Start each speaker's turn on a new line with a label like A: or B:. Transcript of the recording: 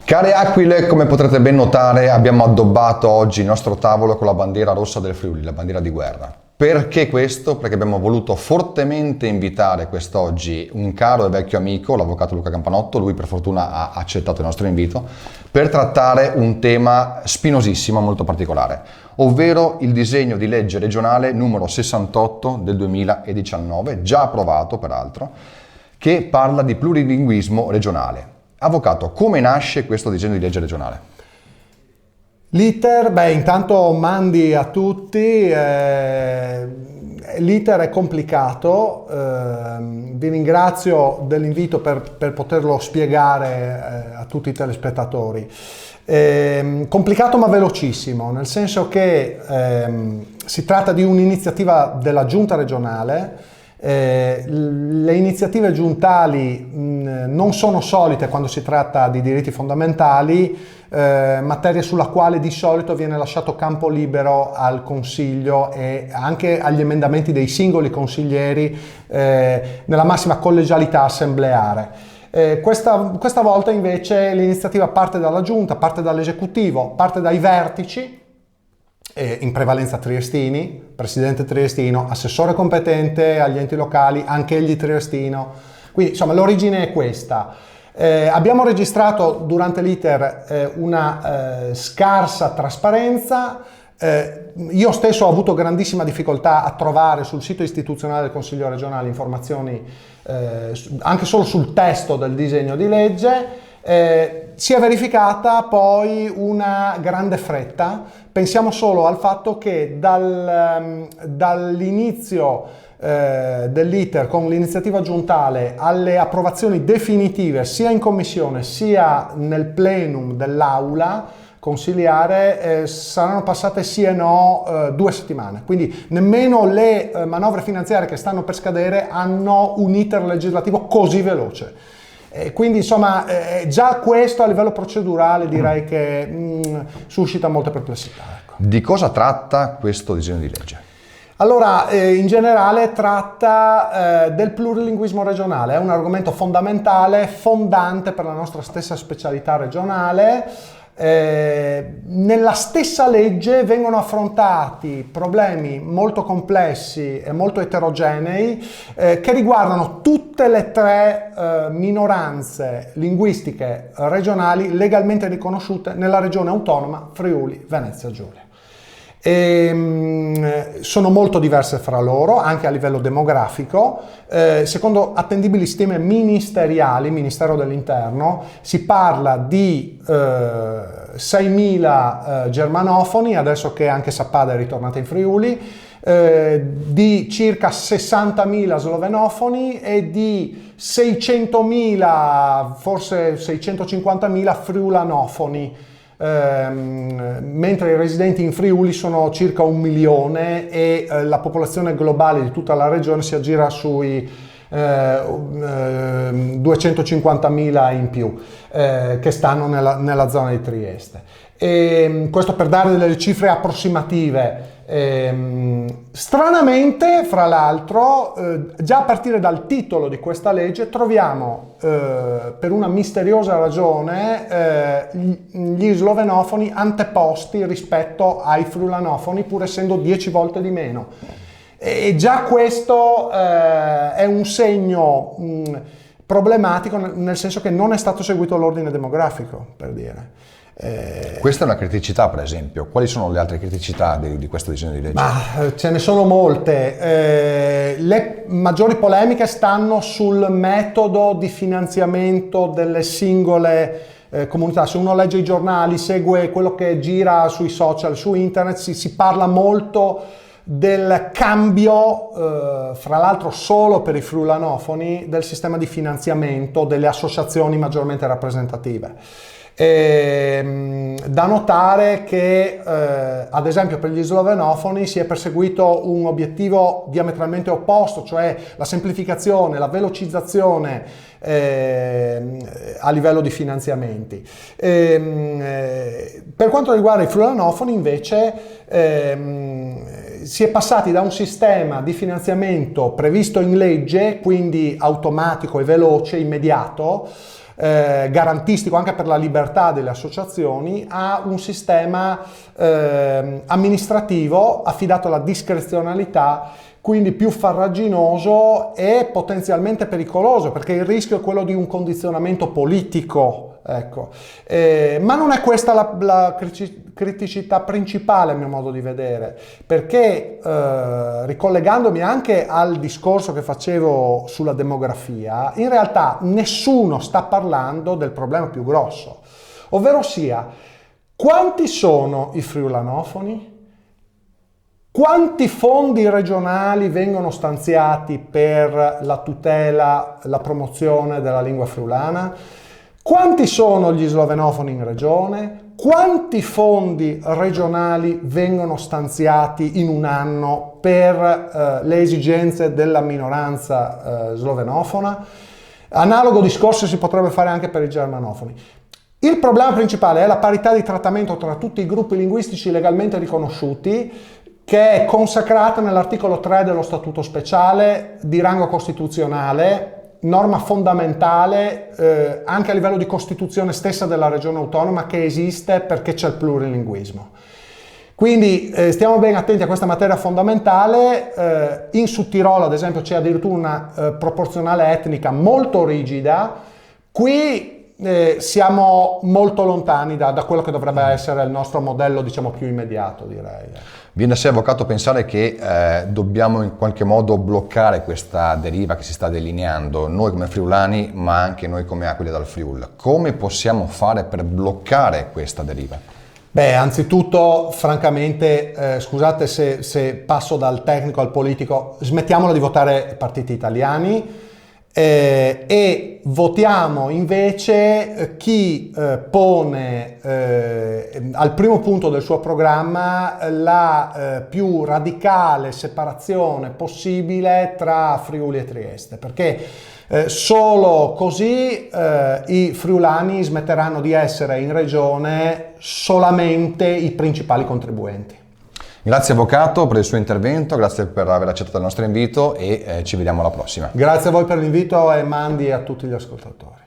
A: Care Aquile, come potrete ben notare, abbiamo addobbato oggi il nostro tavolo con la bandiera rossa del Friuli, la bandiera di guerra. Perché questo? Perché abbiamo voluto fortemente invitare quest'oggi un caro e vecchio amico, l'avvocato Luca Campanotto. Lui per fortuna ha accettato il nostro invito, per trattare un tema spinosissimo, molto particolare, ovvero il disegno di legge regionale numero 68 del 2019, già approvato peraltro, che parla di plurilinguismo regionale. Avvocato, come nasce questo disegno di legge regionale?
B: L'iter, intanto mandi a tutti, l'iter è complicato, vi ringrazio dell'invito per poterlo spiegare a tutti i telespettatori. Complicato ma velocissimo, nel senso che si tratta di un'iniziativa della Giunta regionale. Le iniziative giuntali non sono solite quando si tratta di diritti fondamentali, materia sulla quale di solito viene lasciato campo libero al Consiglio e anche agli emendamenti dei singoli consiglieri nella massima collegialità assembleare. Questa volta invece l'iniziativa parte dalla Giunta, parte dall'esecutivo, parte dai vertici, in prevalenza triestini, presidente triestino, assessore competente agli enti locali, anche egli triestino. Quindi insomma l'origine è questa. Abbiamo registrato durante l'iter una scarsa trasparenza. Io stesso ho avuto grandissima difficoltà a trovare sul sito istituzionale del Consiglio regionale informazioni anche solo sul testo del disegno di legge. Si è verificata poi una grande fretta. Pensiamo solo al fatto che dall'inizio dell'iter con l'iniziativa giuntale alle approvazioni definitive sia in commissione sia nel plenum dell'aula consiliare saranno passate sì e no 2 settimane, quindi nemmeno le manovre finanziarie che stanno per scadere hanno un iter legislativo così veloce. Quindi insomma già questo a livello procedurale direi che suscita molte perplessità. Ecco.
A: Di cosa tratta questo disegno di legge?
B: Allora, in generale tratta del plurilinguismo regionale, è un argomento fondamentale, fondante per la nostra stessa specialità regionale. Nella stessa legge vengono affrontati problemi molto complessi e molto eterogenei che riguardano tutte le 3 minoranze linguistiche regionali legalmente riconosciute nella regione autonoma Friuli Venezia Giulia. Sono molto diverse fra loro anche a livello demografico. Secondo attendibili stime ministeriali, Ministero dell'Interno, si parla di 6.000 germanofoni, adesso che anche Sappada è ritornata in Friuli, di circa 60.000 slovenofoni e di 600.000, forse 650.000 friulanofoni. Mentre i residenti in Friuli sono circa 1 milione e la popolazione globale di tutta la regione si aggira sui 250.000 in più che stanno nella zona di Trieste. Questo per dare delle cifre approssimative. Stranamente, fra l'altro, già a partire dal titolo di questa legge troviamo per una misteriosa ragione gli slovenofoni anteposti rispetto ai friulanofoni, pur essendo 10 volte di meno. E già questo è un segno problematico, nel senso che non è stato seguito l'ordine demografico, per dire.
A: Questa è una criticità, per esempio. Quali sono le altre criticità di questo disegno di legge?
B: Ce ne sono molte. Le maggiori polemiche stanno sul metodo di finanziamento delle singole comunità. Se uno legge i giornali, segue quello che gira sui social, su internet, si parla molto del cambio, fra l'altro solo per i friulanofoni, del sistema di finanziamento delle associazioni maggiormente rappresentative. Da notare che ad esempio per gli slovenofoni si è perseguito un obiettivo diametralmente opposto, cioè la semplificazione, la velocizzazione a livello di finanziamenti. Per quanto riguarda i friulanofoni invece si è passati da un sistema di finanziamento previsto in legge, quindi automatico e veloce, immediato, garantistico anche per la libertà delle associazioni, a un sistema amministrativo affidato alla discrezionalità, quindi più farraginoso e potenzialmente pericoloso, perché il rischio è quello di un condizionamento politico. Ecco. Ma non è questa la criticità principale, a mio modo di vedere, perché ricollegandomi anche al discorso che facevo sulla demografia, in realtà nessuno sta parlando del problema più grosso, ovvero sia quanti sono i friulanofoni? Quanti fondi regionali vengono stanziati per la tutela, la promozione della lingua friulana? Quanti sono gli slovenofoni in regione? Quanti fondi regionali vengono stanziati in un anno per le esigenze della minoranza slovenofona? Analogo discorso si potrebbe fare anche per i germanofoni. Il problema principale è la parità di trattamento tra tutti i gruppi linguistici legalmente riconosciuti, che è consacrata nell'articolo 3 dello Statuto Speciale di rango costituzionale, norma fondamentale anche a livello di Costituzione stessa della regione autonoma, che esiste perché c'è il plurilinguismo. Quindi stiamo ben attenti a questa materia fondamentale. In Sudtirolo, ad esempio, c'è addirittura una proporzionale etnica molto rigida. Qui siamo molto lontani da quello che dovrebbe essere il nostro modello, diciamo, più immediato, direi.
A: Viene a sé, avvocato, pensare che dobbiamo in qualche modo bloccare questa deriva che si sta delineando, noi come friulani, ma anche noi come aquile dal Friul. Come possiamo fare per bloccare questa deriva?
B: Beh, anzitutto, francamente, scusate se passo dal tecnico al politico, smettiamola di votare partiti italiani e votiamo invece chi pone al primo punto del suo programma la più radicale separazione possibile tra Friuli e Trieste, perché solo così i friulani smetteranno di essere in regione solamente i principali contribuenti.
A: Grazie avvocato per il suo intervento, grazie per aver accettato il nostro invito e ci vediamo alla prossima.
B: Grazie a voi per l'invito e mandi a tutti gli ascoltatori.